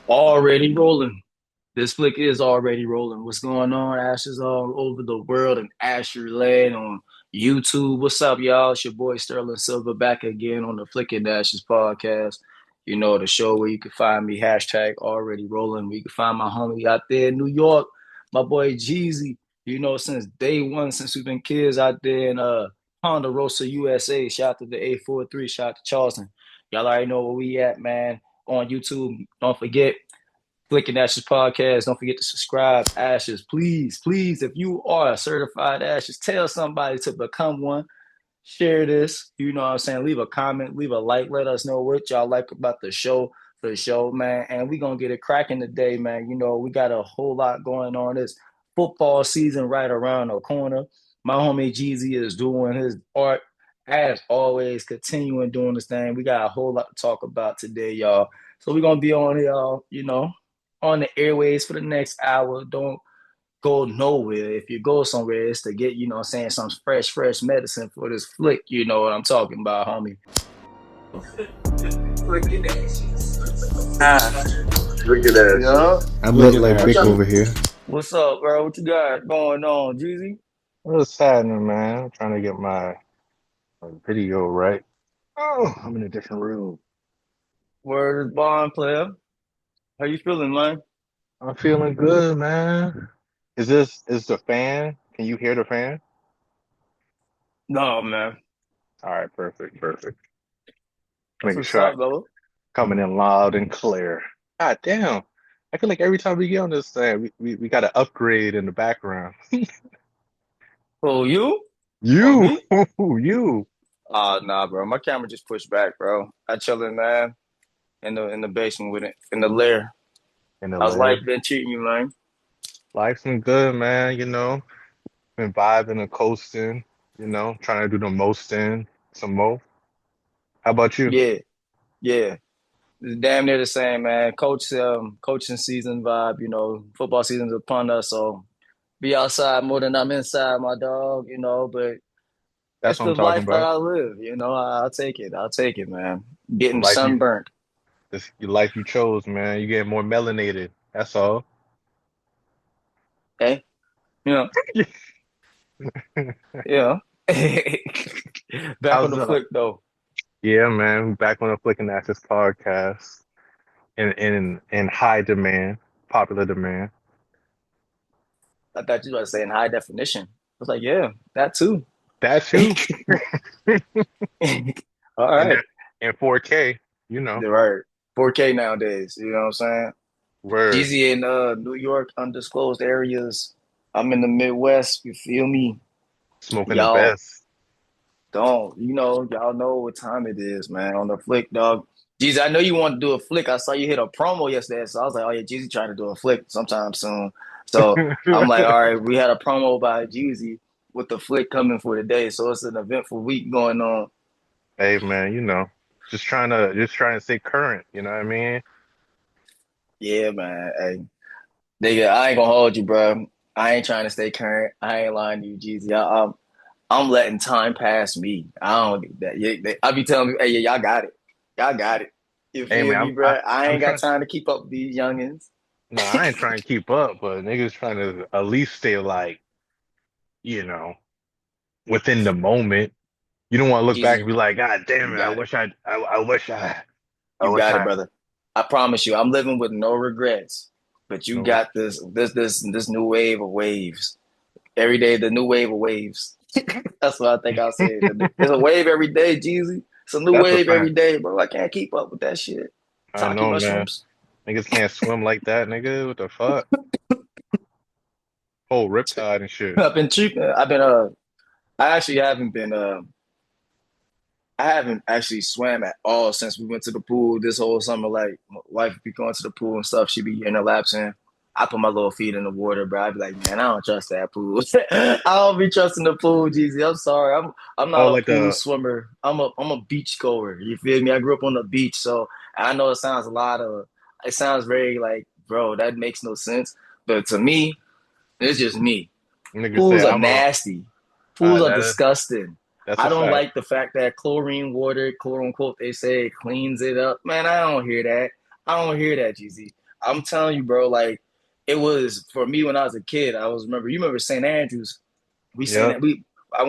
Already rolling. This flick is already rolling. What's going on? Ashes all over the world and Asher Lane on YouTube. What's up, y'all? It's your boy Sterling Silver back again on the Flickn Ashes podcast. You know, the show where you can find me, hashtag already rolling. Where you can find my homie out there in New York, my boy Jeezy. You know, since day one, since we've been kids out there in Ponderosa, USA. Shout out to the 843, shout out to Charleston. Y'all already know where we at, man. On YouTube. Don't forget. Flicking Ashes podcast. Don't forget to subscribe. Ashes, please, please. If you are a certified Ashes, tell somebody to become one. Share this. You know what I'm saying? Leave a comment, leave a like. Let us know what y'all like about the show for the show, man. And we gonna get it cracking today, man. You know, we got a whole lot going on. This football season right around the corner. My homie Jeezy is doing his art as always, continuing doing this thing. We got a whole lot to talk about today, y'all. So we're gonna be on y'all, on the airways for the next hour. Don't go nowhere. If you go somewhere, it's to get, saying some fresh medicine for this flick. You know what I'm talking about, homie. Look at that shit. Yeah. I Look look at like that Vic shit. over here. What's up, bro? What you got going on, Jeezy? What's happening, man? I'm trying to get my video right. Oh, I'm in a different room. Word is bond player. How you feeling, man? I'm feeling good, man. Is the fan? Can you hear the fan? No, man. All right, perfect, perfect. That's Making what's sure I up, brother. coming in loud and clear. God damn. I feel like every time we get on this thing, we got to upgrade in the background. Oh, you? Or You, me? you Nah, bro. My camera just pushed back, bro. I chilling, man, in the basement with it, in the lair. in the How's life lair. been treating you, man? Life's been good, man. Been vibing and coasting, trying to do the most in some more. How about you? Yeah, yeah. It's damn near the same, man. Coaching season vibe. Football season's upon us, so be outside more than I'm inside, my dog. But That's it's what I'm the talking life that about. I live. I'll take it. I'll take it, man. The Getting life you, sunburnt. your life you chose, man. You get more melanated. That's all. Okay, you know, yeah. Back on How's the up? flick though. Yeah, man. We back on the Flicking Access podcast in high demand, popular demand. I thought you were saying high definition. I was like, yeah, that too. That too. All And right. that in 4K, you know. You're right. 4K nowadays. You know what I'm saying? Word. Jeezy in New York, undisclosed areas. I'm in the Midwest. You feel me? Smoking the Y'all best. y'all know what time it is, man. On the flick, dog. Jeezy, I know you want to do a flick. I saw you hit a promo yesterday, so I was like, oh yeah, Jeezy trying to do a flick sometime soon. So I'm like, all right, we had a promo by Jeezy with the flick coming for today. So it's an eventful week going on. Hey man, just trying to stay current, you know what I mean? Yeah, man. Hey, nigga, I ain't gonna hold you, bro. I ain't trying to stay current. I ain't lying to you, Jeezy. I'm letting time pass me. I don't do that. Yeah, I be telling me, hey, yeah, y'all got it. Y'all got it. You Hey feel man, me, I'm I, bro? I I'm ain't got trying. time to keep up with these youngins. No, I ain't trying to keep up, but niggas trying to at least stay like, you know, within the moment. You don't want to look back and Jeezy, be like, God damn you it, I got it. wish I wish I You wish got it, I brother. I promise you, I'm living with no regrets. But you no. got this new wave of waves. Every day, the new wave of waves. That's what I think I'll say. There's a wave every day, Jeezy. It's a new That's a wave every fact. day, bro. I can't keep up with that shit. I Taki know, man. mushrooms. Niggas can't swim like that, nigga. What the fuck? Whole riptide and shit. I've been cheap. I actually haven't actually swam at all since we went to the pool this whole summer. Like, my wife be going to the pool and stuff. She be in the laps and I put my little feet in the water, bro. I be like, man, I don't trust that pool. I don't be trusting the pool, Jeezy. I'm sorry. I'm Oh, not a like pool the swimmer. I'm a beach goer. You feel me? I grew up on the beach, so I know it sounds very like, bro, that makes no sense. But to me, it's just me. nigga Pools said, are I'm a nasty. Pools are that disgusting. that's I a don't fact. like the fact that chlorine water, quote unquote, they say it cleans it up. Man, I don't hear that. I don't hear that, GZ. I'm telling you, bro. Like it was for me when I was a kid. I was remember. You remember St. Andrews? We saying Yep. that I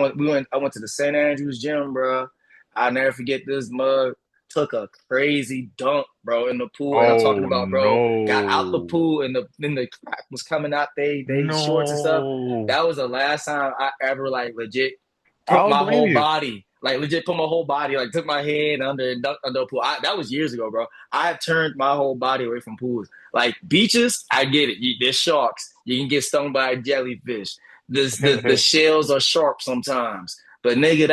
went to the St. Andrews gym, bro. I'll never forget this mug. Took a crazy dunk, bro, in the pool. And I'm talking Oh about, bro, got out the no. pool and the crack was coming out they shorts and stuff. No. That was the last time I ever like legit I put don't my blame whole you. body, like legit put my whole body, like took my head under and dunked under a pool. That was years ago, bro. I turned my whole body away from pools. Like beaches, I get it. There's sharks. You can get stung by a jellyfish. The shells are sharp sometimes. But nigga,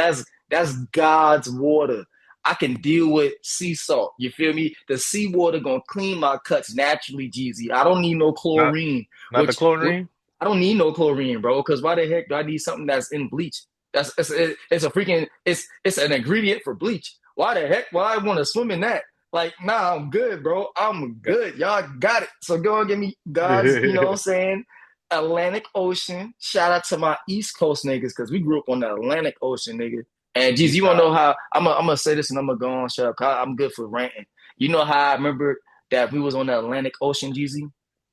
that's God's water. I can deal with sea salt. You feel me? The seawater gonna clean my cuts naturally, Jeezy. I don't need no Not chlorine. not the chlorine? I don't need no chlorine, bro. Because why the heck do I need something that's in bleach? It's a freaking it's an ingredient for bleach. Why the heck? Why I want to swim in that? Like, nah, I'm good, bro. I'm good. Y'all got it. So go and give me God's, you know what I'm saying? Atlantic Ocean. Shout out to my East Coast niggas because we grew up on the Atlantic Ocean, nigga. And geez, Peace you wanna out. know how I'm gonna say this and I'm gonna go on, shut up. I'm good for ranting. You know how I remember that we was on the Atlantic Ocean, Jeezy?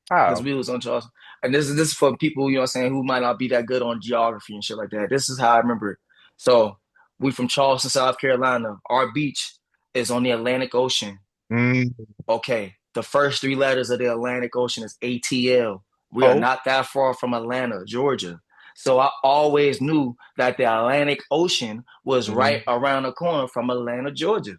Because How? we was on Charles. And this is for people, you know what I'm saying, who might not be that good on geography and shit like that. This is how I remember it. So we from Charleston, South Carolina. Our beach is on the Atlantic Ocean. Mm. Okay. The first three letters of the Atlantic Ocean is ATL. We are Oh. not that far from Atlanta, Georgia. So I always knew that the Atlantic Ocean was right Mm. around the corner from Atlanta, Georgia.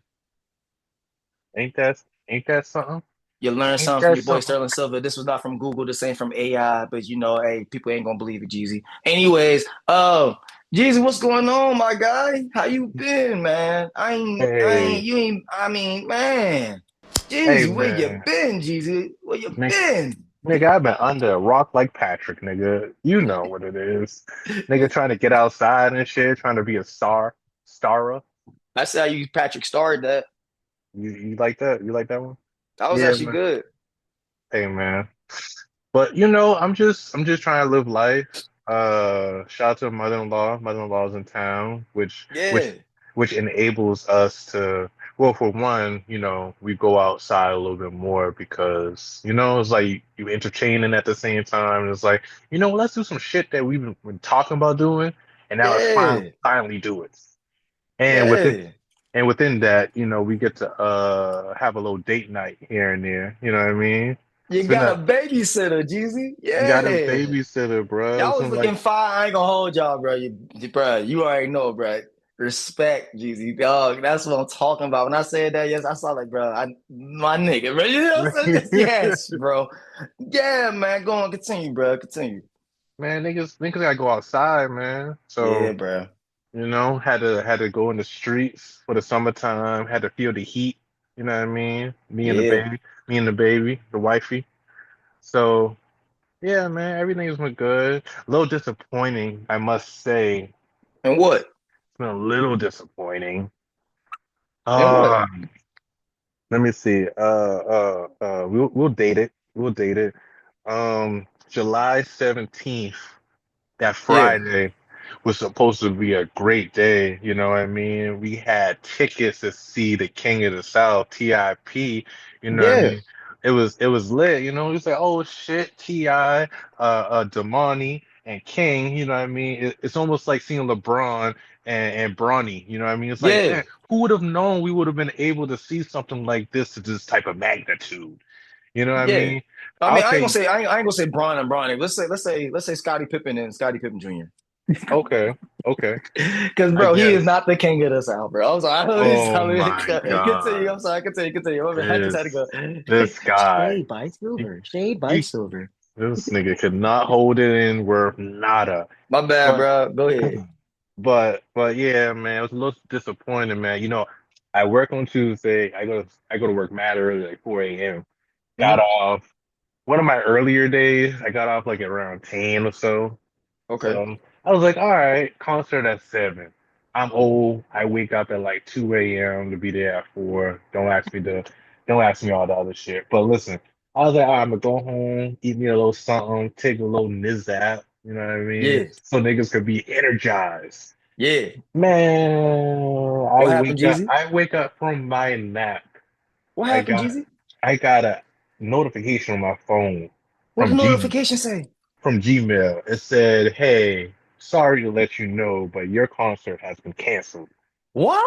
Ain't that something? You learn Ain't something from that your boy something? Sterling Silver. This was not from Google. This ain't from AI, but you know, hey, people ain't gonna believe it, Jeezy. Anyways, Jeezy, what's going on, my guy? How you been, man? Hey, you ain't. I mean, man, hey Jeezy, where you man. been, Jeezy? Where you Nigga, been? nigga, I've been under a rock like Patrick, nigga. You know what it is. Nigga trying to get outside and shit, trying to be a starer. That's how you Patrick started that. You like that? You like that one? That was Yeah, actually man. good. Hey man. But I'm just trying to live life. Shout out to mother-in-law. Mother-in-law's in town, which which Yeah, which enables us to, well, for one, we go outside a little bit more because, it's like you entertaining at the same time. And it's like, let's do some shit that we've been talking about doing, and now let's yeah, finally do it. And within yeah. and within that, we get to have a little date night here and there. You know what I mean? You Spend got a that. babysitter, Jeezy. Got a Yeah. babysitter, bro. Y'all So was like, looking fine. I ain't gonna hold y'all, bro. Bro, you already know, bro. Respect, Jeezy, dog. That's what I'm talking about. When I said that, yes, I saw like, bro, my nigga, bro. You know what I'm saying? Yes, bro. Yeah, man. Go on, continue, bro. Continue. man, niggas gotta go outside, man. Yeah, So, bro. had to go in the streets for the summertime, had to feel the heat, you know what I mean? Yeah. Me and the baby, the wifey. So, yeah, man, everything's been good. A little disappointing, I must say. And what? It's been a little disappointing. And what? Uh, Let me see. We'll date it. We'll date it. July 17th. That Yeah. Friday was supposed to be a great day. You know what I mean? We had tickets to see the King of the South, TIP. You know what I Yeah. mean? It was lit. It was like, oh shit, Ti, Damani, and King. You know what I mean? It's almost like seeing LeBron and Bronny. You know what I mean? It's like, Yeah. man, who would have known we would have been able to see something like this to this type of magnitude? You know what I Yeah. mean? I mean, I'll take. I ain't gonna say Bron and Bronny. Let's say Scottie Pippen and Scottie Pippen Jr. Okay, okay, Because I bro, he is guess. not the king of the South, bro. I'm sorry. Oh my Continue. I'm God. sorry. Continue. I just had to This go. this guy. Shade by He, Silver. Shade by he Silver. this nigga could not hold it in worth nada. My bad, But bro. Go ahead. but yeah, man, it was a little disappointing, man. I work on Tuesday. I go to work mad early, like 4 a.m. Got Mhm. off one of my earlier days. I got off like around 10 or so. Okay. So I was like, all right, concert at 7. I'm old. I wake up at like 2 a.m. to be there at 4. Don't ask me all the other shit. But listen, I was like, all right, I'm gonna go home, eat me a little something, take a little nizzap, you know what I mean? Yeah. So niggas could be energized. Yeah. Man, I What happened, wake up, Jeezy? I wake up from my nap. What I happened, got Jeezy? I got a notification on my phone What the from notification say? from Gmail. It said, "Hey, sorry to let you know, but your concert has been canceled." What?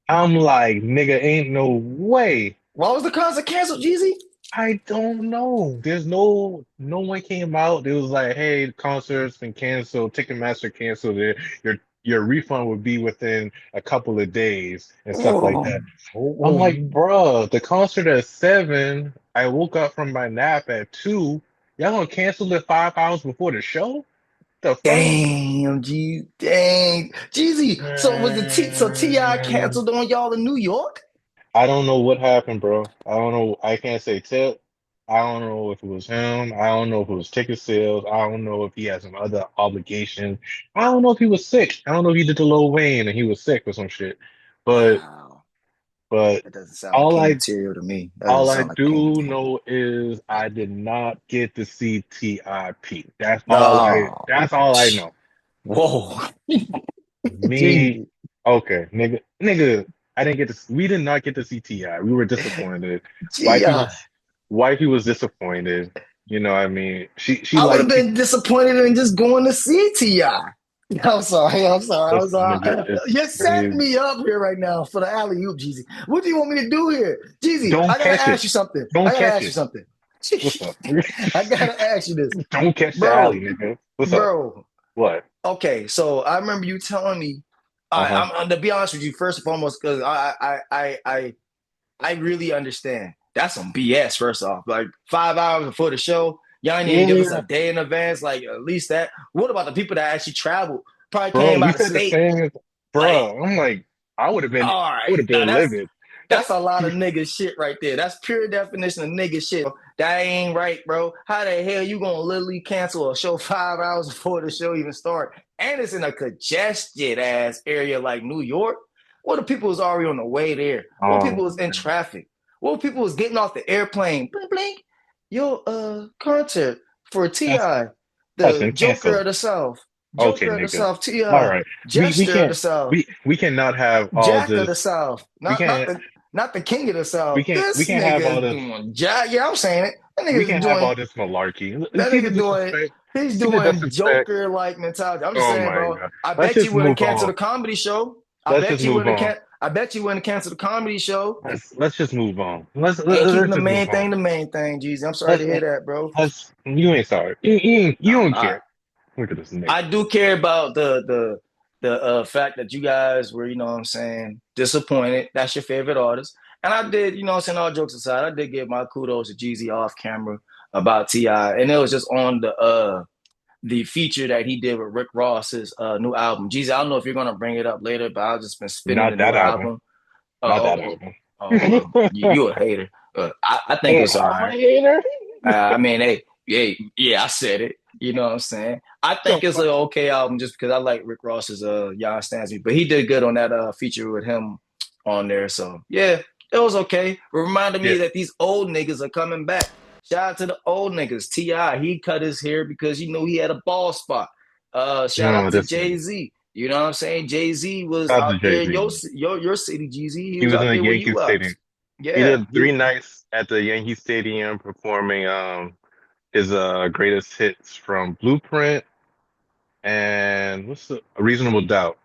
I'm like, nigga, ain't no way. Why was the concert canceled, Jeezy? I don't know. There's no one came out. It was like, hey, the concert's been canceled, Ticketmaster canceled it. Your refund would be within a couple of days and stuff like Oh, that. I'm like, oh, bruh, the concert at 7. I woke up from my nap at 2. Y'all gonna cancel it 5 hours before the show? The fuck? damn, G, dang, Jeezy. So was the Ti Man. canceled on y'all in New York? I don't know what happened, bro. I don't know. I can't say tip. I don't know if it was him. I don't know if it was ticket sales. I don't know if he had some other obligations. I don't know if he was sick. I don't know if he did the Lil Wayne and he was sick or some shit. But Wow, but that doesn't sound like all King I material to me. That doesn't all I sound like King do material. know is I did not get to see TIP. No, That's all I know. whoa, Me, Jeezy, okay, nigga, I didn't get to. We did not get to see Ti. We were disappointed. Ti. Wifey was, wifey was disappointed. You know, what I mean, she I would have liked. been disappointed in just going to see Ti. I'm sorry. I'm sorry. I'm Listen, nigga, sorry. You're setting me up here right now for the alley oop, Jeezy. What do you want me to do here, Jeezy? don't I gotta catch it. ask you something. I Don't gotta catch ask you it. something. What's up? I gotta ask you this, Don't catch the alley, bro, nigga. What's up? bro. What? Okay, so I remember you telling me. Uh-huh. I'm to be honest with you, first and foremost, because I really understand. That's some BS, first off. Like 5 hours before the show, y'all didn't even give us a Yeah, day in advance. Like at least that. What about the people that actually traveled? Probably bro. came We out of said the state. same. Like, Bro, I'm like, all I would right. have Now been livid. that's a lot of nigga shit right there. That's pure definition of nigga shit. That ain't right, bro. How the hell you gonna literally cancel a show 5 hours before the show even start? And it's in a congested ass area like New York. What if people was already on the way there? What Oh people was in man, traffic? What people was getting off the airplane? Blink blink. Yo, concert for that's Ti, that's the been Joker canceled. of the South, Okay, Joker of the nigga. South, All Ti, right. We Jester of the can't South, we cannot have all Jack of the this. South, We not can't the king of the we South. can't we This can't have nigga all is this doing Jack. Yeah, I'm saying it. That we nigga is can't have doing. all this malarkey. That See the nigga doing. disrespect. He's See the doing disrespect. Joker like mentality. I'm just Oh saying, my bro. God. I Let's bet you just wouldn't move cancel on. the comedy show. I Let's bet just you move wouldn't on. can. I bet you wouldn't cancel the comedy show. Let's just move on. And keeping Let's the just move on. main thing, Jeezy. I'm sorry Let's to hear that, bro. you ain't sorry. You No, I'm don't not. care. Look at this nigga. I do care about the fact that you guys were, you know what I'm saying, disappointed. That's your favorite artist. And I did, you know what I'm saying, all jokes aside, I did give my kudos to Jeezy off camera about T.I. And it was just on the feature that he did with Rick Ross's new album. Jeezy, I don't know if you're gonna bring it up later, but I've just been spinning the Not new that album. album. Not Oh, that okay. album. Oh well, you a hater. I think Hey, it's all I'm a right. hater. I mean, hey, yeah, I said it. You know what I'm saying? I The think it's an fuck? okay album just because I like Rick Ross's Y'all Stands Me, but he did good on that feature with him on there. So yeah, it was okay. It reminded Yeah. me that these old niggas are coming back. Shout out to the old niggas. Ti, he cut his hair because you know he had a bald spot. Shout No, out to this Jay nigga. Z. You know what I'm saying? Jay Z was Shout out to out there in Jay-Z. your city, Jeezy. He He was was in out the there where Yankee you out. Stadium. He Yeah, did 3 nights at the Yankee Stadium performing his greatest hits from Blueprint and what's the A Reasonable Doubt.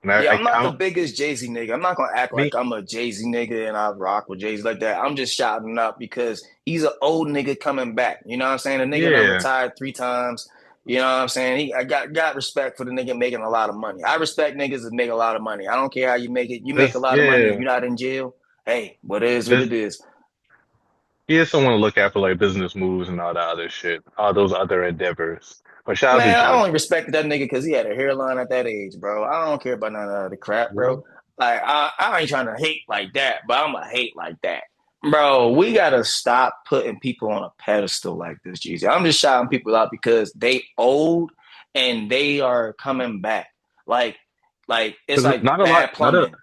And Yeah, I I'm not the count biggest Jay Z nigga. I'm not gonna act me. like I'm a Jay Z nigga and I rock with Jay Z like that. I'm just shouting up because he's an old nigga coming back. You know what I'm saying? The nigga done Yeah. retired 3 times. You know what I'm saying? I got respect for the nigga making a lot of money. I respect niggas that make a lot of money. I don't care how you make it. You make a This lot of money and yeah. you're not in jail. Hey, what is what This it is. he is someone to look at for like business moves and all that other shit. All those other endeavors. But shout out to Man, I Jay. only respected that nigga because he had a hairline at that age, bro. I don't care about none of the crap, bro. What? Like I ain't trying to hate like that, but I'm gonna hate like that. Bro, we gotta stop putting people on a pedestal like this, Jeezy. I'm just shouting people out because they old and they are coming back. Like, like it's Because like bad plumbing.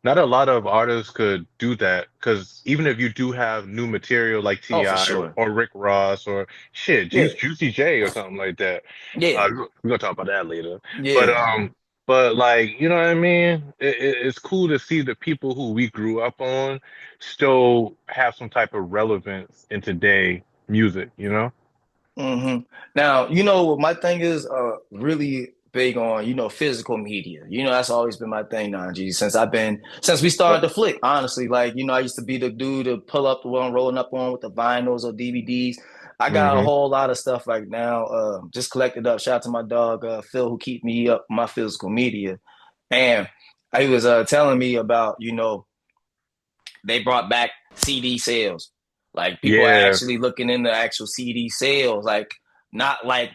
not a lot of artists could do that. Because even if you do have new material like Oh, for T.I. sure. or Rick Ross or shit, Yeah, Juicy J or something like that. yeah, We're gonna talk about that later. But yeah. But like, you know what I mean? It's cool to see the people who we grew up on still have some type of relevance in today music, you know? Hmm. Now, what my thing is really big on, physical media. That's always been my thing now, G, since we started Yep. to flick, honestly. Like, I used to be the dude to pull up the one rolling up on with the vinyls or DVDs. I got a Hmm. whole lot of stuff right now, just collected up. Shout out to my dog, Phil, who keep me up my physical media. And he was telling me about, they brought back CD sales. Like people are Yeah. actually looking into actual CD sales. Like not like,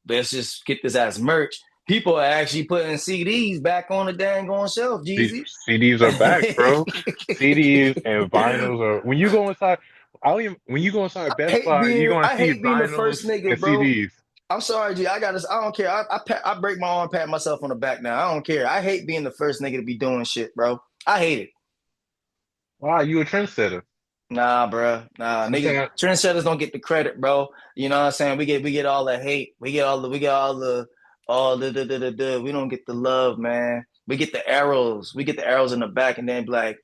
let's just get this as merch. People are actually putting CDs back on the dang on shelf, Jeezy. CDs are back, bro. CDs and vinyls are when you go inside, I don't even when you go inside Best Buy, you're gonna I see hate being the first vinyls nigga, and bro. CDs. I'm sorry, G. I got this. I don't care. I break my arm, pat myself on the back now. I don't care. I hate being the first nigga to be doing shit, bro. I hate it. Wow, you a trendsetter. Nah, bro. Nah, niggas, Sometimes trendsetters don't get the credit, bro. You know what I'm saying? We get all the hate. We get all the we don't get the love, man. We get the arrows. We get the arrows in the back and then be like,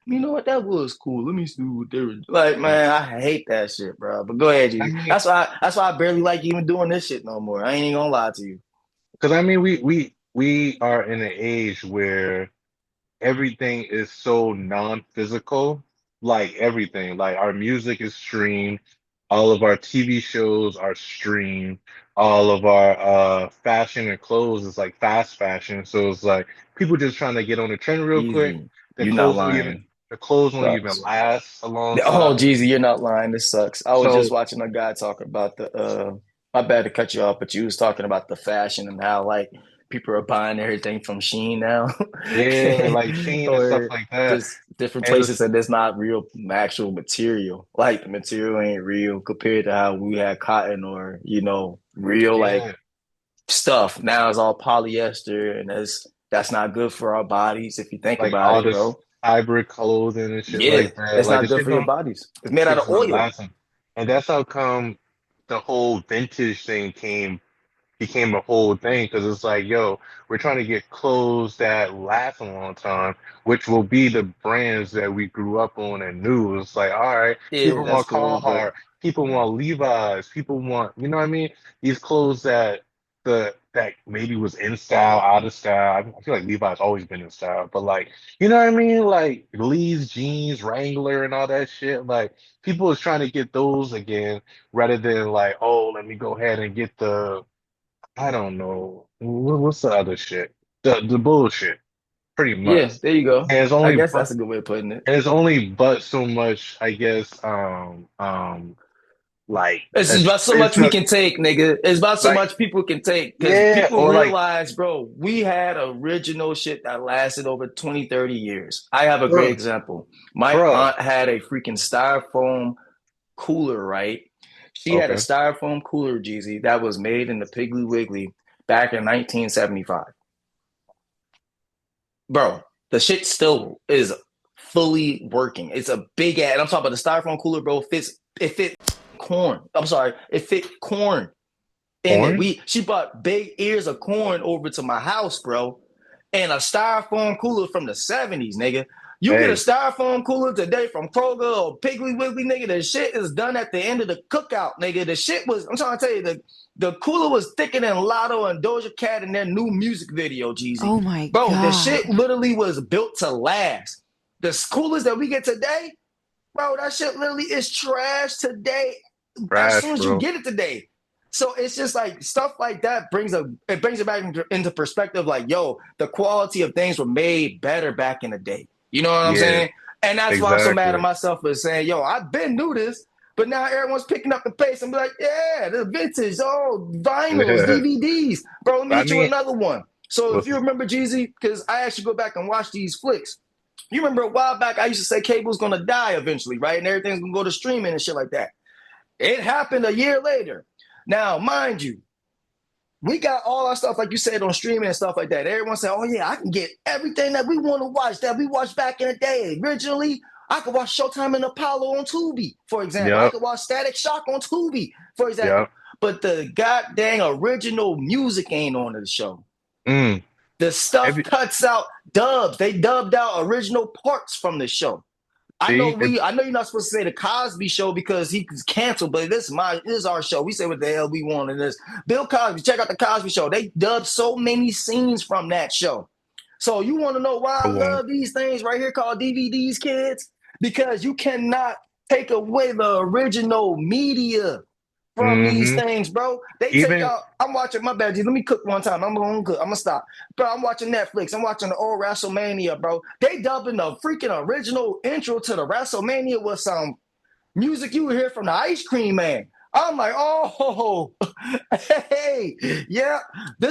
you know what? That was cool. Let me see what they were like, man. I hate that shit, bro. But go ahead, I G. mean, That's why I barely like even doing this shit no more. I ain't even gonna lie to you. because I mean, we are in an age where everything is so non-physical, like everything. Like our music is streamed, all of our TV shows are streamed, all of our fashion and clothes is like fast fashion. So it's like people just trying to get on the trend real quick. Easy. The You not clothes don't even lying. the clothes don't even Sucks. last a long Oh, time. Jeezy, you're not lying. This sucks. I was just So watching a guy talk about my bad to cut you off, but you was talking about the fashion and how like people are buying everything from Shein now, yeah, like Sheen and stuff or like that. just different And places it's and it's not real actual material. Like the material ain't real compared to how we had cotton or real like yeah, stuff. Now it's all polyester and that's not good for our bodies if you think like about all it, this bro. hybrid clothing and shit Yeah, like that. it's Like not good for your bodies. It's made out shit's of not oil. lasting. And that's how come the whole vintage thing became a whole thing because it's like, yo, we're trying to get clothes that last a long time, which will be the brands that we grew up on and knew. It's like, all right, Yeah, people that's want cool, but Carhartt, people want Levi's, people want, you know what I mean? These clothes that maybe was in style, out of style. I feel like Levi's always been in style, but like, you know what I mean? Like Lee's jeans, Wrangler, and all that shit. Like people is trying to get those again rather than like, oh, let me go ahead and get the I don't know. What's the other shit? The bullshit, pretty yeah, much. there you go. And it's I only guess that's but a good way of putting it. and it's only but so much, I guess, like It's about so much we expensive, can take, nigga. It's about so like much people can take because yeah, people or like realize, bro, we had original shit that lasted over 20, 30 years. I have a great bro, example. My bro. aunt had a freaking styrofoam cooler, right? She had a Okay, styrofoam cooler, Jeezy, that was made in the Piggly Wiggly back in 1975. Bro, the shit still is fully working. It's a big ass. I'm talking about the styrofoam cooler, bro. It fit corn. I'm sorry, it fit corn in it. corn, She brought big ears of corn over to my house, bro, and a styrofoam cooler from the '70s, nigga. You get a hey, styrofoam cooler today from Kroger or Piggly Wiggly, nigga. The shit is done at the end of the cookout, nigga. The shit was. I'm trying to tell you, the cooler was thicker than Lotto and Doja Cat in their new music video, Jeezy. Oh my Bro, the shit God. literally was built to last. The coolers that we get today, bro, that shit literally is trash today. As trash, soon as you bro. get it today, so it's just like stuff like that brings it back into perspective. Like, yo, the quality of things were made better back in the day. You know what I'm Yeah, saying? And that's why I'm so mad at exactly. myself for saying, yo, I've been knew this, but now everyone's picking up the pace and be like, yeah, the vintage, oh, vinyls, Yeah. DVDs, bro. Let me I hit you mean, another one. So if what's you remember Jeezy, because I actually go back and watch these flicks. You remember a while back, I used to say cable's gonna die eventually, right? And everything's gonna go to streaming and shit like that. It happened a year later. Now, mind you, we got all our stuff, like you said, on streaming and stuff like that. Everyone said, oh, yeah, I can get everything that we want to watch that we watched back in the day. Originally, I could watch Showtime and Apollo on Tubi, for example. I yep, could watch Static Shock on Tubi, for example. yep. But the goddamn original music ain't on the show. Mm. The stuff Every cuts out dubs. They dubbed out original parts from the show. see, if I know you're not supposed to say the Cosby Show because he was canceled, but this is our show. We say what the hell we want in this. Bill Cosby, check out the Cosby Show. They dubbed so many scenes from that show. So you want to know why I I won't. love these things right here called DVDs, kids? Because you cannot take away the original media from these Hmm. things, bro. They take Even out. I'm watching my bad. Let me cook one time. I'm gonna cook. I'm gonna stop, bro. I'm watching Netflix. I'm watching the old WrestleMania, bro. They dubbing the freaking original intro to the WrestleMania with some music you would hear from the Ice Cream Man. I'm like, oh, hey, yeah,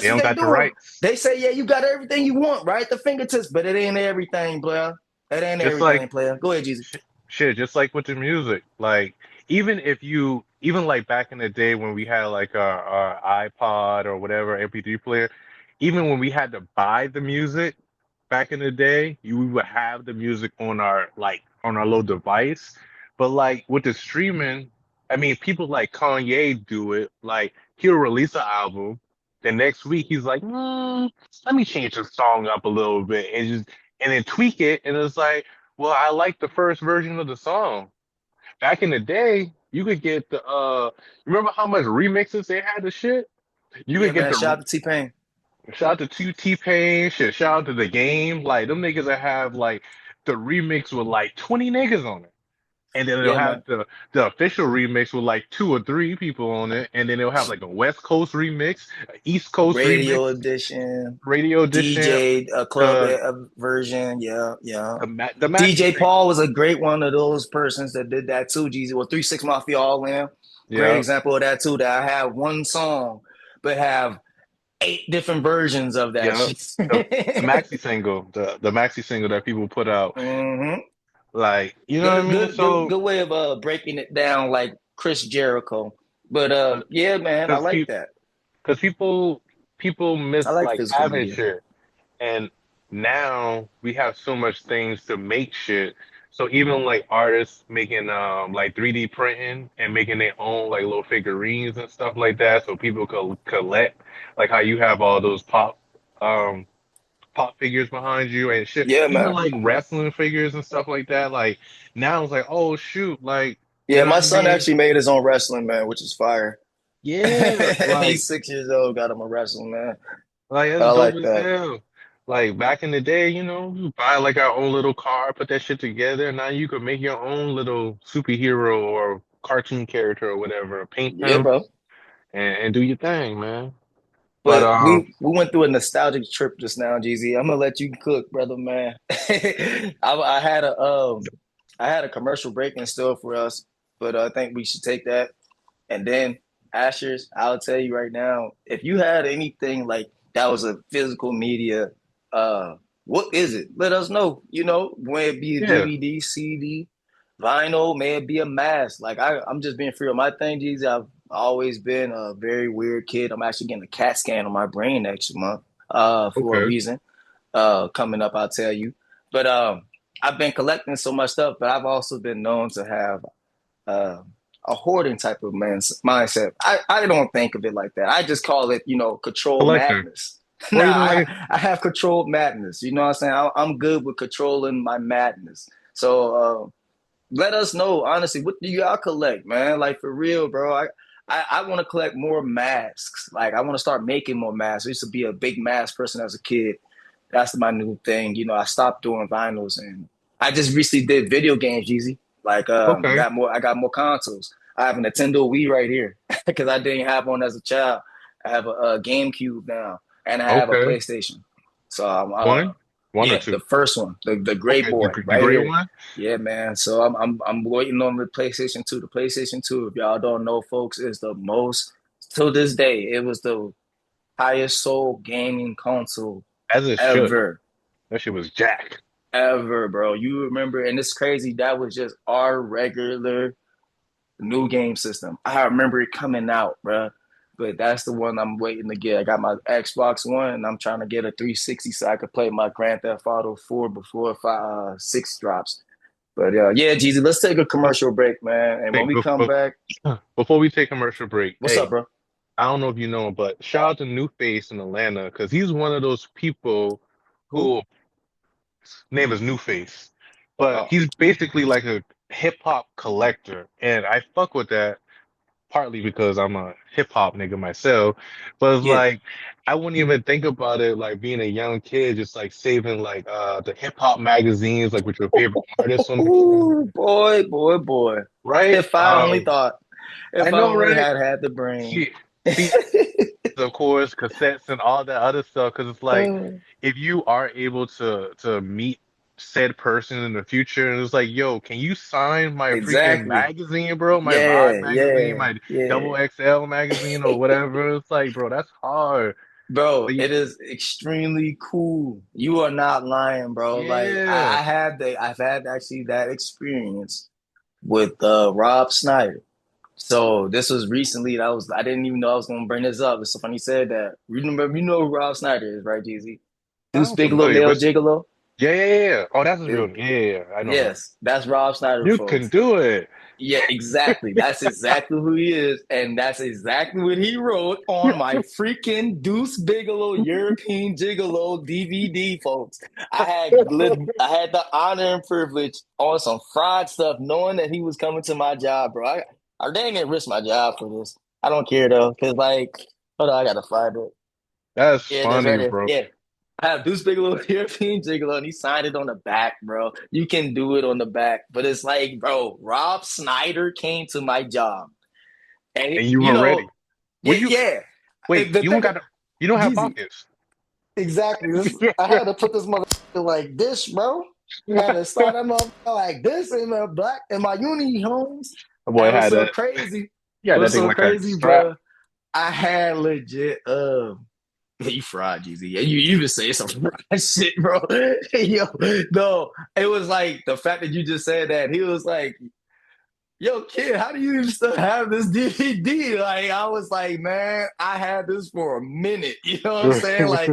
they this is don't what they got the doing. rights. They say, yeah, you got everything you want, right? The fingertips, but it ain't everything, player. It ain't Just like everything, player. Go ahead, Jesus. sh shit, just like with the music. Like even if you even like back in the day when we had like our iPod or whatever MP3 player, even when we had to buy the music back in the day, we would have the music on our like on our little device. But like with the streaming, I mean, people like Kanye do it. Like he'll release an album, the next week he's like, let me change the song up a little bit and just and then tweak it, and it's like, well, I like the first version of the song. Back in the day, you could get the remember how much remixes they had to shit? You Yeah, could get man. the Shout out to T Pain. shout out to T-Pain, shit, shout out to the game. Like them niggas that have like the remix with like 20 niggas on it. And then they'll Yeah, have man. the official remix with like two or three people on it, and then they'll have like a West Coast remix, a East Coast remix, Radio edition, radio edition, DJ club the version. Yeah, yeah. the maxi DJ single. Paul was a great one of those persons that did that too. Jeezy, well, 3 6 Mafia All In, great Yeah. example of that too. That I have one song, but have 8 different versions of that Yeah, shit. the maxi single, the maxi single that people put out, Mm-hmm. like you know what I Good, mean. good, good, So, good way of breaking it down like Chris Jericho. But yeah, man, I because like that. people I miss like like physical having media. shit, and now we have so much things to make shit. So even like artists making like 3D printing and making their own like little figurines and stuff like that, so people could collect like how you have all those um pop figures behind you and shit. Yeah, Even man. like wrestling figures and stuff like that. Like now it's like, oh shoot, like you Yeah, know my what I son mean? actually made his own wrestling man, which is fire. Yeah, He's 6 years old, got him a wrestling man. like I that's dope like as that. hell. Like back in the day, we buy like our own little car, put that shit together. Now you could make your own little superhero or cartoon character or whatever, paint Yeah, them bro. and do your thing, man. But But we went through a nostalgic trip just now, GZ. I'm gonna let you cook, brother, man. I had a commercial break in store for us, but I think we should take that. And then Ashers, I'll tell you right now, if you had anything like that was a physical media, uh, what is it? Let us know. May it be a yeah, DVD, CD, vinyl, may it be a mask. Like I'm just being free on my thing, Jeezy. I've always been a very weird kid. I'm actually getting a CAT scan on my brain next month, for a okay. reason. Coming up, I'll tell you. But I've been collecting so much stuff, but I've also been known to have uh, a hoarding type of mindset. I don't think of it like that. I just call it, control Collector. madness. Or Nah, even like I have controlled madness. You know what I'm saying? I'm good with controlling my madness. So let us know, honestly, what do y'all collect, man? Like for real, bro. I want to collect more masks. Like I want to start making more masks. I used to be a big mask person as a kid. That's my new thing. I stopped doing vinyls and I just recently did video games, Jeezy. Like okay, I got more consoles. I have a Nintendo Wii right here because I didn't have one as a child. I have a GameCube now and I have a okay. PlayStation. So One, one or yeah, two. the first one, the gray Okay, boy the right gray here. one. Yeah, man. So I'm waiting on the PlayStation 2. The PlayStation 2, if y'all don't know, folks, is the most to this day. It was the highest sold gaming console As it should. ever, That shit was Jack. ever, bro. You remember, and it's crazy. That was just our regular new game system. I remember it coming out, bro. But that's the one I'm waiting to get. I got my Xbox One, and I'm trying to get a 360 so I could play my Grand Theft Auto 4 before 6 drops. But yeah, Jeezy, let's take a Oh, commercial break, man. And when hey, we come back, before we take commercial break, what's up, hey, bro? I don't know if you know him, but shout out to New Face in Atlanta because he's one of those people Who? who name is New Face, but Oh, he's basically like a hip hop collector, and I fuck with that partly because I'm a hip hop nigga myself. But it's yeah. like I wouldn't even think about it like being a young kid, just like saving like the hip hop magazines, like with your favorite artists on there, Ooh, boy, boy, boy. right? If I only thought, I if I know, only right? had the brain. See, of course, cassettes and all that other stuff. Because it's like, if you are able to meet said person in the future, and it's like, yo, can you sign my freaking Exactly. magazine, bro? My Vibe Yeah, magazine, yeah, my yeah. double XL magazine, or whatever. It's like, bro, that's hard. Bro, Like, it is extremely cool. You are not lying, bro. Like yeah. I've had actually that experience with Rob Snyder. So this was recently. That was I didn't even know I was gonna bring this up. It's so funny you said that. You know who Rob Snyder is, right, Jeezy? Deuce I'm Bigelow, familiar, Male but Gigolo. yeah, yeah, yeah, yeah. Oh, that's his Yeah. real name. Yeah, yeah, yeah. I know him. Yes, that's Rob Snyder, You can folks. do it. Yeah, exactly. That's exactly who he is, and that's exactly what he wrote on my freaking Deuce Bigelow European Gigolo DVD, folks. I had the honor and privilege on some fraud stuff, knowing that he was coming to my job, bro. I dang near risk my job for this. I don't care though, cause like, hold on, I gotta find it. That's Yeah, that's right funny, there. bro. Yeah. I have Deuce Bigelow, European Gigolo, and he signed it on the back, bro. You can do it on the back, but it's like, bro, Rob Snyder came to my job, and And you you were know, ready. Were yeah, you? yeah. Wait, The you don't thing, got. You don't have Jeezy, pockets. exactly. I had to put this mother like this, bro. I had to start that motherfucker like this in my black in my uni homes, My and boy it was had so that. crazy. Yeah, It that was thing so like a crazy, strap. bro. I had legit you fried Jeezy. Yeah, you even say some fried shit, bro. Yo, no, it was like the fact that you just said that. He was like, "Yo, kid, how do you even still have this DVD?" Like, I was like, "Man, I had this for a minute." You know what I'm saying? Like,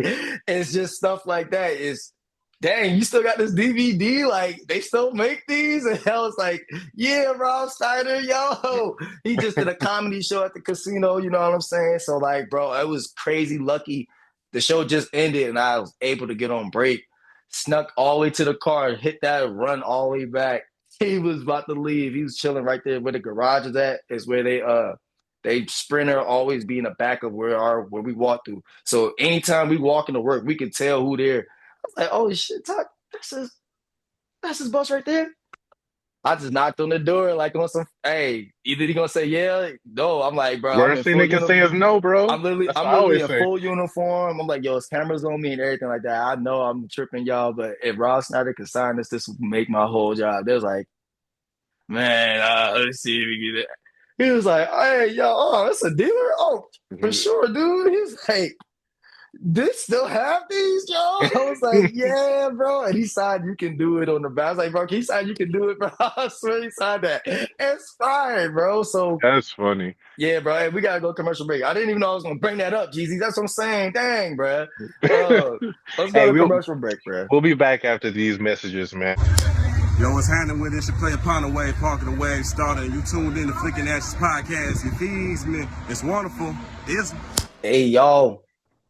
it's just stuff like that. It's dang, you still got this DVD? Like, they still make these? And I was like, "Yeah, Rob Steiner, yo." He just did a comedy show at the casino. You know what I'm saying? So, like, bro, it was crazy lucky. The show just ended, and I was able to get on break. Snuck all the way to the car, hit that run all the way back. He was about to leave. He was chilling right there where the garage is at. Is where they sprinter always be in the back of where we walk through. So anytime we walk into work, we can tell who there. I was like, oh shit, Tuck, that's his boss right there. I just knocked on the door like on some either he gonna say yeah, no. I'm like, bro, I'm in Worst thing full they can uniform. say is no, bro. That's I'm what I literally always in say. full uniform. I'm like, yo, it's cameras on me and everything like that. I know I'm tripping y'all, but if Rob Snyder could sign this would make my whole job. There's like, man, let's see if we get it. He was like, hey, yo, oh, it's a dealer? Oh, for sure, dude. He was like, this still have these, yo? I was like, yeah, bro. And he signed, you can do it on the back. I was like, bro, can you sign, you can do it, bro? I swear he signed that. It's fine, bro. So, That's funny. yeah, bro. Hey, we gotta go commercial break. I didn't even know I was gonna bring that up, Jeezy. That's what I'm saying. Dang, bro. Uh, let's go Hey, to commercial break, bro. we'll be back after these messages, man. Yo, what's happening with it? Should play upon the wave, parking the wave, starting. You tuned in to Flickn Ashes podcast. You feeds me. It's wonderful. It's Hey, y'all.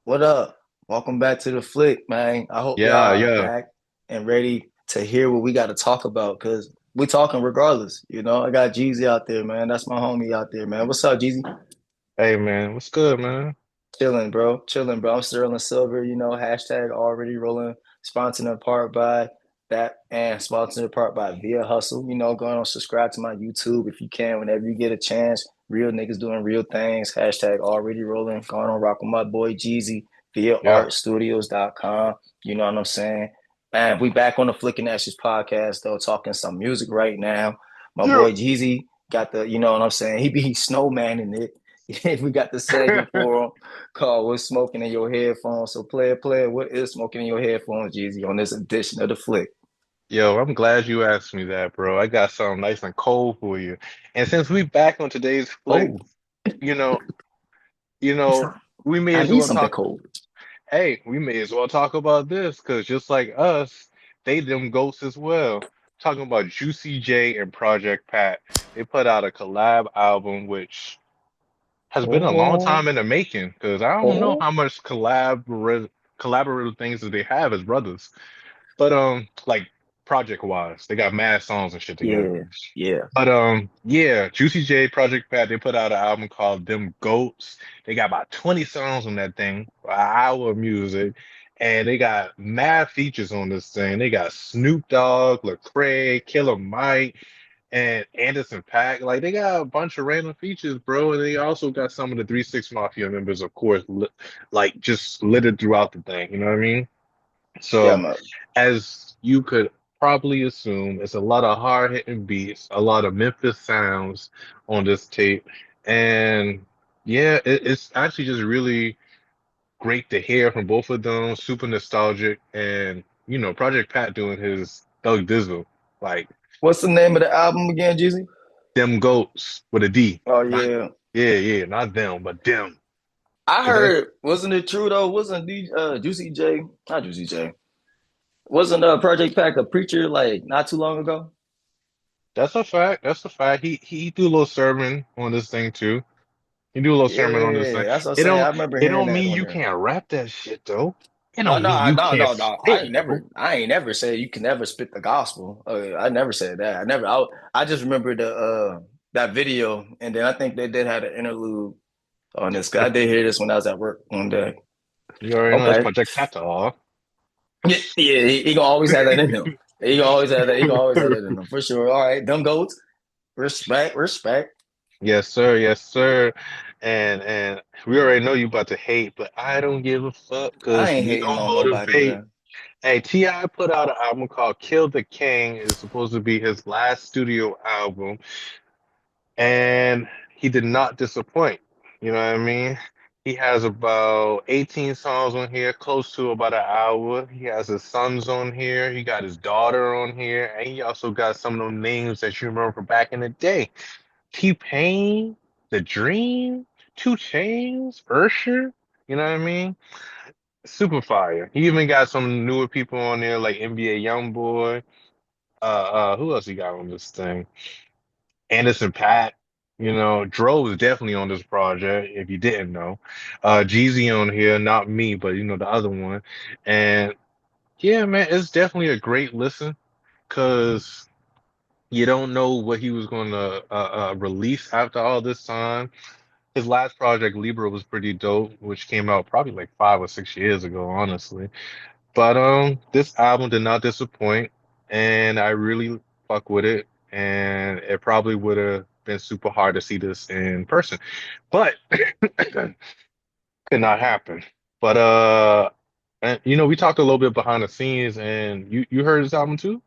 What up? Welcome back to the flick, man. I hope y'all Yeah, are yeah. back and ready to hear what we got to talk about because we talking regardless. You know, I got Jeezy out there, man. That's my homie out there, man. What's up, Jeezy? Hey, man, what's good, man? Chilling, bro. Chilling, bro. I'm Sterling Silver, you know, hashtag already rolling, sponsored in part by that and sponsored in part by Via Hustle. You know, go on subscribe to my YouTube if you can, whenever you get a chance. Real niggas doing real things. Hashtag already rolling. Going on rock with my boy Jeezy via Yeah. artstudios.com. You know what I'm saying? Man, we back on the Flicking Ashes podcast, though, talking some music right now. My Yeah. boy Jeezy got the, you know what I'm saying? He be snowman in it. We got the segment for him called What's Smoking in Your Headphones. So player, what is smoking in your headphones, Jeezy, on this edition of the Flick? Yo, I'm glad you asked me that, bro. I got something nice and cold for you. And since we back on today's flick, Oh, you know, you know, we may I as need well something talk. cold. Hey, we may as well talk about this because just like us, they them ghosts as well. Talking about Juicy J and Project Pat. They put out a collab album, which has been a long Oh, time in the making because I don't know oh, how much collaborative things that they have as brothers. But like project wise, they got mad songs and shit together. yeah, yeah. But yeah, Juicy J, Project Pat, they put out an album called Them Goats. They got about 20 songs on that thing, an hour of music, and they got mad features on this thing. They got Snoop Dogg, Lecrae, Killer Mike, and Anderson .Paak. Like they got a bunch of random features, bro. And they also got some of the 3 6 Mafia members, of course, like just littered throughout the thing. You know what I mean? Yeah, So, man. as you could probably assume, it's a lot of hard hitting beats, a lot of Memphis sounds on this tape. And yeah, it's actually just really great to hear from both of them, super nostalgic. And, Project Pat doing his Thug Dizzle, like What's the name of the album again, Jeezy? them goats with a D. Oh Not, yeah. yeah, yeah, not them, but them. I 'Cause that's, heard, wasn't it true though? Wasn't Juicy J, not Juicy J, wasn't Project Pack a preacher like not too long ago? that's a fact. That's a fact. He do a little sermon on this thing too. You do a little sermon on this thing. Yeah, that's what I'm It saying. I don't remember it hearing don't that mean on you there. can't rap that shit though. It Oh don't mean no, you no, can't no, no. spit, bro. I ain't never said you can never spit the gospel. I never said that. I just remember the that video, and then I think they did have an interlude on this. 'Cause I did hear this when I was at work one day. You already know it's Okay, Project Pata. yeah, yeah, he gonna always have that in him. He gonna always have that. He gonna always have that in him for sure. All right, them goats. Respect, respect. Yes, sir. Yes, sir. And we already know you about to hate, but I don't give a fuck I because ain't we hating gonna on nobody, motivate. bro. Hey, T.I. put out an album called Kill the King. It's supposed to be his last studio album. And he did not disappoint. You know what I mean? He has about 18 songs on here, close to about an hour. He has his sons on here. He got his daughter on here, and he also got some of them names that you remember from back in the day. T-Pain, The Dream, Two Chains, Usher. You know what I mean? Super fire. He even got some newer people on there like NBA YoungBoy. Who else he got on this thing? Anderson .Paak, Dro is definitely on this project, if you didn't know. Jeezy on here, not me, but the other one. And yeah, man, it's definitely a great listen because you don't know what he was going to release after all this time. His last project, Libra, was pretty dope, which came out probably like 5 or 6 years ago, honestly. But this album did not disappoint, and I really fuck with it. And it probably would have been super hard to see this in person, but could not happen. But and, we talked a little bit behind the scenes, and you heard this album too.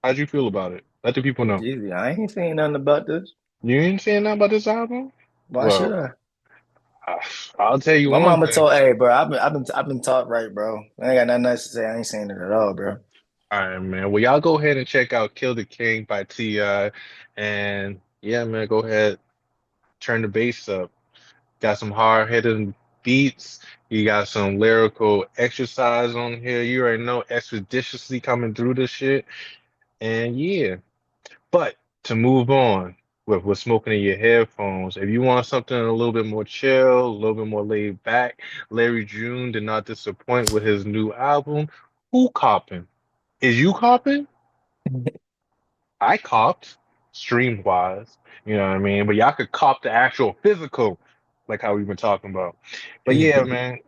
How'd you feel about it? Let the people know. Jeezy, I ain't saying nothing about this. You ain't saying nothing about this album. Why should Well, I? I- I'll tell you My one mama thing. told, hey, bro, I've been taught right, bro. I ain't got nothing nice to say. I ain't saying it at all, bro. All right, man. Well, y'all go ahead and check out "Kill the King" by Ti, and yeah, man, go ahead, turn the bass up. Got some hard hitting beats. You got some lyrical exercise on here. You already know expeditiously coming through this shit. And yeah, but to move on with smoking in your headphones, if you want something a little bit more chill, a little bit more laid back, Larry June did not disappoint with his new album. Who copping? Is you copping? I copped stream wise, you know what I mean? But y'all could cop the actual physical, like how we've been talking about. But yeah, man.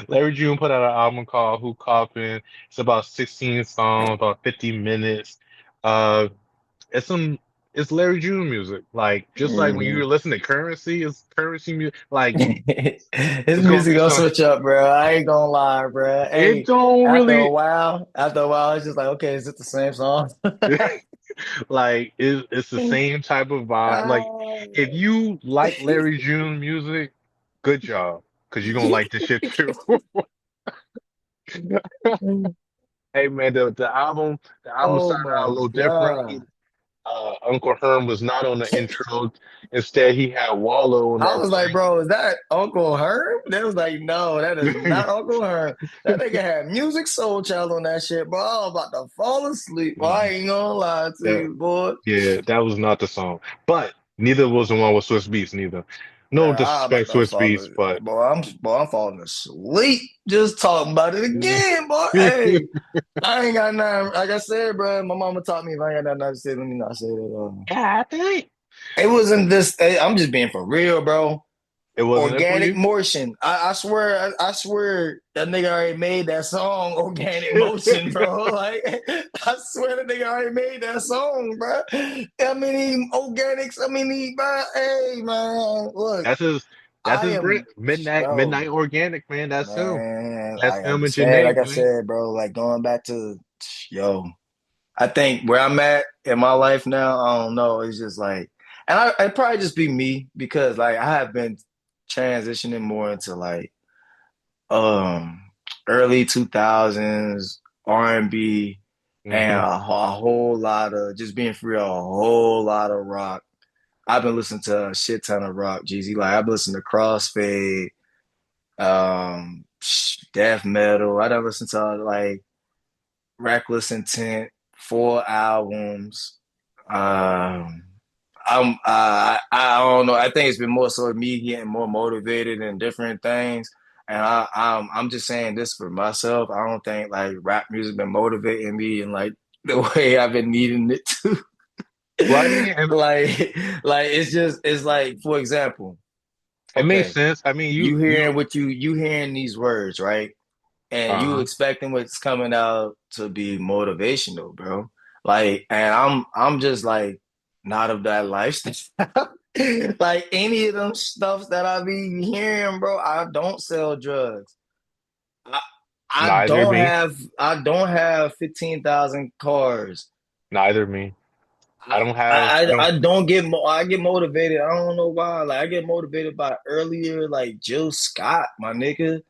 Larry June put out an album called Who Coppin'. It's about 16 songs, about 50 minutes. Uh it's some it's Larry June music. Like just like when Mhm. you listen to Currency, it's Currency music. Like His it's gonna music be gonna some switch up, bro. I ain't gonna lie, bro. it Hey, don't really after a while, it's just like, okay, is it the same song? Like it's the same type of vibe. Like if you like Larry June music, good job, because you're gonna like this shit too. Hey man, the album Oh started out a my little different. God. Uncle Herm was not on the intro. Instead, he had Wallow on I that was like, bro, is that Uncle Herm? They was like, no, that is thing. not Uncle Herm. That nigga had Music Soul Child on that shit, bro. I was about to fall asleep. Boy, I ain't gonna lie to Yeah, you, boy. yeah, that was not the song. But Neither was the one with Swiss Beats, neither. No Man, I'm about disrespect, to Swiss fall. Beats, but I'm falling asleep just talking about it again, boy. Hey, I ain't got nothing. Like I said, bro, my mama taught me if I ain't got nothing to say, let me not say that. God dang, It wasn't this. I'm just being for real, bro. it wasn't it for Organic you? motion. I swear, I swear that nigga already made that song, Organic Motion, bro. Like, I swear that nigga already made that song, bro. I mean, organics. I mean, bro. Hey, man, look, That's his. That's I his brand. am, Midnight bro, Organic, man. That's him. man. That's I him and understand. Janae, Like I man. said, bro, like going back to, yo, I think where I'm at in my life now, I don't know. It's just like, and it probably just be me because like I have been transitioning more into like um early 2000s R&B and Hmm. a whole lot of just being free, a whole lot of rock. I've been listening to a shit ton of rock, Jeezy. Like I've been listening to Crossfade, death metal. I done listened to like Reckless Intent, 4 albums. Um, I don't know. I think it's been more so me getting more motivated in different things. And I'm just saying this for myself. I don't think like rap music been motivating me in like the way I've been needing it to. Well, I mean, and like it's like for example, it makes okay, sense. I mean, you hearing these words, right? And you uh-huh. expecting what's coming out to be motivational, bro. Like, and I'm just like not of that lifestyle. Like any of them stuffs that I be hearing, bro. I don't sell drugs. I, Neither me, I don't have 15,000 cars. neither me. I I, don't have. I don't. I don't get I get motivated. I don't know why. Like I get motivated by earlier like Jill Scott, my nigga.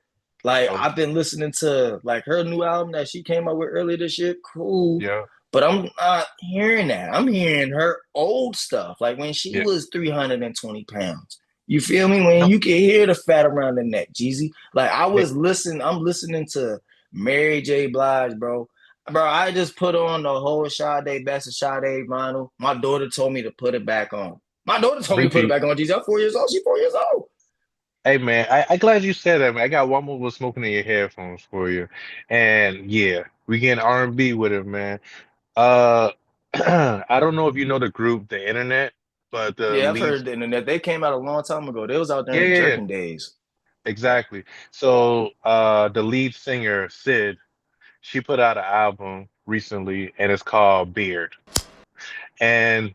Like Oh, I've been listening to like her new album that she came out with earlier this year. Cool. yeah, But I'm not hearing that. I'm hearing her old stuff, like when she yeah. was 320 pounds. You feel me? When No, you can hear the fat around the neck, Jeezy. Like yeah, I'm listening to Mary J. Blige, bro. Bro, I just put on the whole Sade, Best of Sade vinyl. My daughter told me to put it back on. My daughter told me to put it repeat. back on, Jeezy. I'm 4 years old. She's 4 years old. Hey man, I glad you said that, man. I got one more with smoking in your headphones for you, and yeah, we getting R&B with it, man. Uh, I don't know if you know the group, The Internet, but the Yeah, I've lead, heard the internet. They came out a long time ago. They was out there yeah, in the yeah, yeah, jerking days. exactly. So, the lead singer, Sid, she put out an album recently, and it's called Beard. And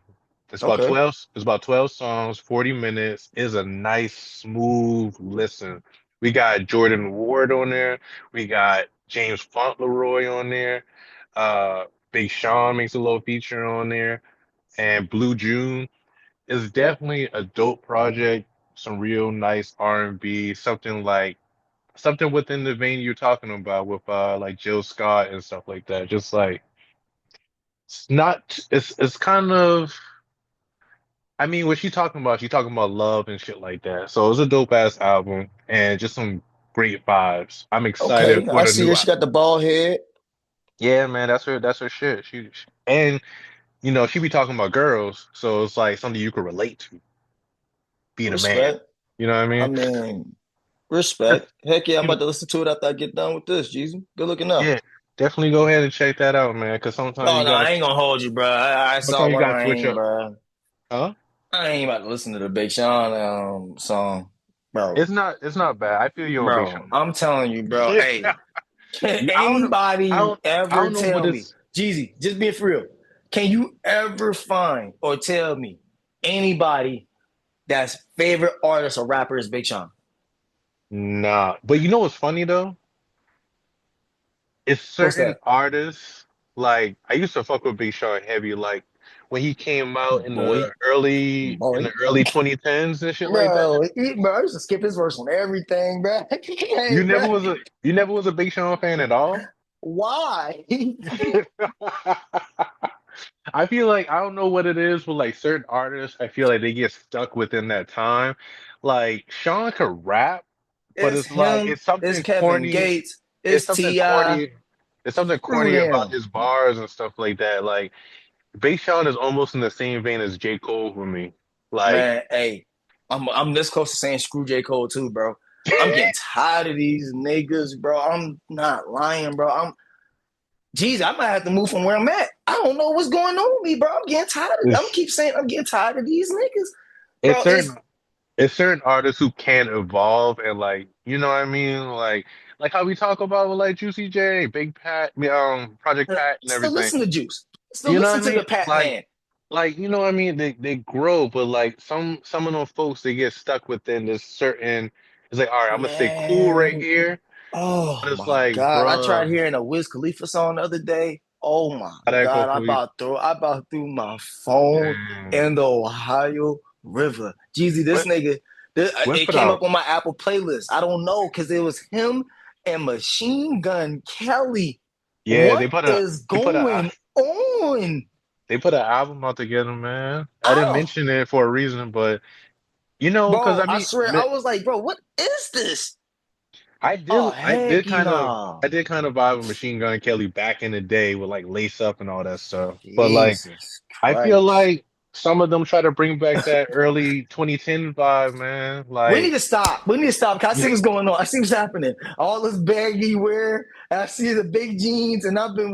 Okay. it's about 12 songs, 40 minutes. Is a nice smooth listen. We got Jordan Ward on there. We got James Fauntleroy on there. Uh Big Sean makes a little feature on there. And Blue June is definitely a dope project. Some real nice R&B, something within the vein you're talking about with like Jill Scott and stuff like that. Just like it's kind of, I mean, what she talking about? She talking about love and shit like that. So it's a dope ass album and just some great vibes. I'm excited Okay. for I the see new her. She album. got the bald head. Yeah, man, that's her shit. And she be talking about girls, so it's like something you can relate to being a man. Respect. You know what I I mean? mean, Yeah, respect. Heck yeah, I'm you know, about to listen to it after I get done with this, Jeezy. Good looking up. yeah, definitely go ahead and check that out, man. Because Oh no, I ain't gonna hold you, bro. I saw sometimes you one gotta switch lane, up. bro. Huh? I ain't about to listen to the Big Sean song, bro. It's not bad. I feel you on Big Sean. Bro, I'm telling you, bro. Hey, can I don't know. anybody I ever don't know what tell me, it's. Jeezy, just being for real, can you ever find or tell me anybody that's favorite artist or rapper is Big Sean? Nah, but you know what's funny though? It's What's certain that? artists, like I used to fuck with Big Sean heavy, like when he came out Boy, in boy. the early 2010s and shit like that. Bro, I used to skip his verse on everything, bro. Hey, bro, You never was a Big Sean fan at all? why? I feel like I don't know what it is with like certain artists. I feel like they get stuck within that time. Like Sean could rap, but It's him, it's it's something Kevin corny. Gates, It's it's something T.I. corny. It's something Screw corny about them. his bars and stuff like that. Like Big Sean is almost in the same vein as J. Cole for me. Like, Man, hey, I'm this close to saying screw J. Cole too, bro. I'm getting tired of these niggas, bro. I'm not lying, bro. Jeez, I might have to move from where I'm at. I don't know what's going on with me, bro. I'm getting tired of I'm it's keep saying I'm getting tired of these niggas. it's Bro, certain it's certain artists who can evolve and like you know what I mean like how we talk about with like Juicy J, Big Pat, Project Pat and still everything. listen to Juice. Still You know what listen I to mean? the Pat Man. Like you know what I mean? They grow, but like some of those folks they get stuck within this certain. It's like all right, I'm gonna stay cool right Man, here, oh but it's my like, God. I tried bruh, hearing a Wiz Khalifa song the other day. Oh my how that go God. for you? I about threw my phone Damn. in the Ohio River. Jeezy, this What nigga, what it put came up out? on my Apple playlist. I don't know, because it was him and Machine Gun Kelly. Yeah, What is they put going on? they put an album out together, man. I didn't I mention it for a reason, but you know, because Bro, I I mean, swear, I was like, bro, what is this? Oh, heck nah. I did kind of vibe with Machine Gun Kelly back in the day with like Lace Up and all that stuff. But like Jesus I feel Christ. like some of them try to bring back that early 2010 vibe, man. We need Like to stop. We need to stop. Cause I see what's going on. I see what's happening. All this baggy wear. And I see the big jeans, and I've been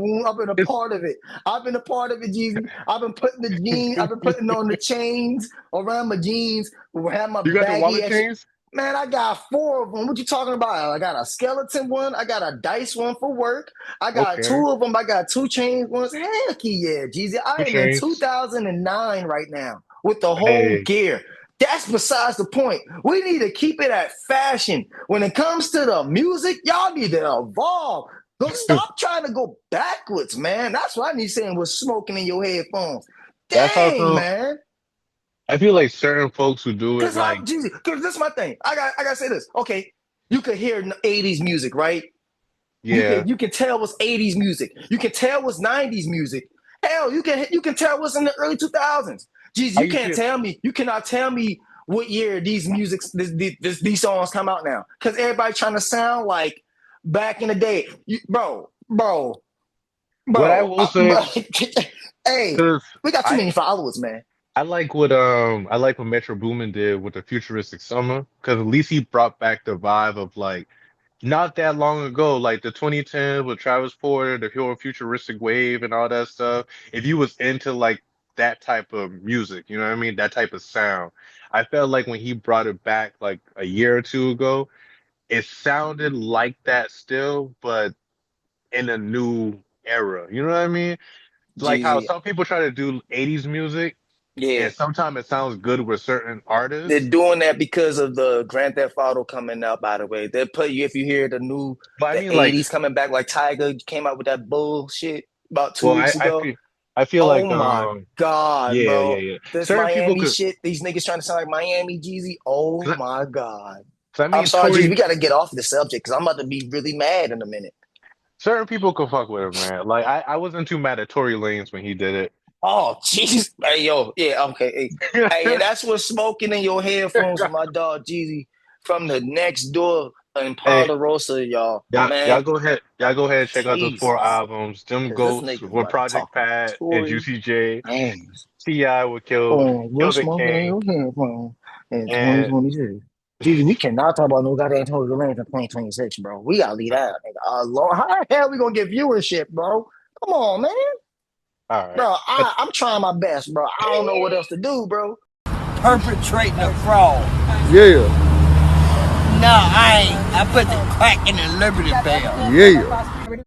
a it's part of it. I've been a part of it, Jeezy. I've been putting the jeans. I've been putting on the chains around my jeans. Have my you got the baggy wallet ass. chains? Man, I got four of them. What you talking about? I got a skeleton one. I got a dice one for work. I got Okay, two of them. I got two chains ones. Heck yeah, Jeezy. two I am in chains. 2009 right now with the whole Hey, gear. That's besides the point. We need to keep it at fashion. When it comes to the music, y'all need to evolve. Don't stop trying to go backwards, man. That's what I need saying with smoking in your headphones. that's how Dang, come man. I feel like certain folks who do it Cause like this is my thing. I gotta say this. Okay, you could hear 80s music, right? yeah. You can tell what's 80s music. You can tell what's 90s music. Hell, you can tell what's in the early 2000s. Jeez, How you you can't feel? tell me. You cannot tell me what year these songs come out now. Cause everybody trying to sound like back in the day. What I Bro. will say, Hey, because we got too I many followers, man. I like what Metro Boomin did with the futuristic summer because at least he brought back the vibe of like not that long ago, like the 2010 with Travis Porter, the whole futuristic wave and all that stuff. If you was into like that type of music, you know what I mean? That type of sound. I felt like when he brought it back like a year or two ago, it sounded like that still, but in a new era. You know what I mean? Like how Jeezy. some people try to do 80s music Yeah. and sometimes it sounds good with certain They're artists. doing that because of the Grand Theft Auto coming out, by the way. They put you, if you hear But I the mean like 80s coming back, like Tiger came out with that bullshit about two well weeks I ago. I feel Oh like my God, yeah bro. yeah. This Certain people Miami could shit, these niggas trying to sound like Miami Jeezy. Oh cause my God. I I'm mean sorry, Jeezy. Tory We got to get off the subject because I'm about to be really mad in a minute. certain people could fuck with him, man. Like I wasn't too mad at Tory Lanez when he did Oh, jeez. Hey, yo. Yeah, okay. Hey. Hey, and it. that's what's smoking in your headphones with my dog Jeezy from the next door in Hey, Ponderosa, y'all. Man, y'all go ahead and check out those four Jesus. albums. Them Because this Goats nigga's with about to Project talk about Pat and Tory Juicy J. Lanez. T.I. would Oh, kill what's the smoking in king. your headphones in And 2026? Jeezy, we cannot talk about no goddamn Tory Lanez in 2026, bro. We gotta leave that. Lord, how the hell we gonna get viewership, bro? Come on, man. all right. Bro, I'm trying my best, bro. I don't know what else to do, bro. Perpetrating a fraud. Yeah, No, I ain't. I put the crack in the Liberty Bell. yeah.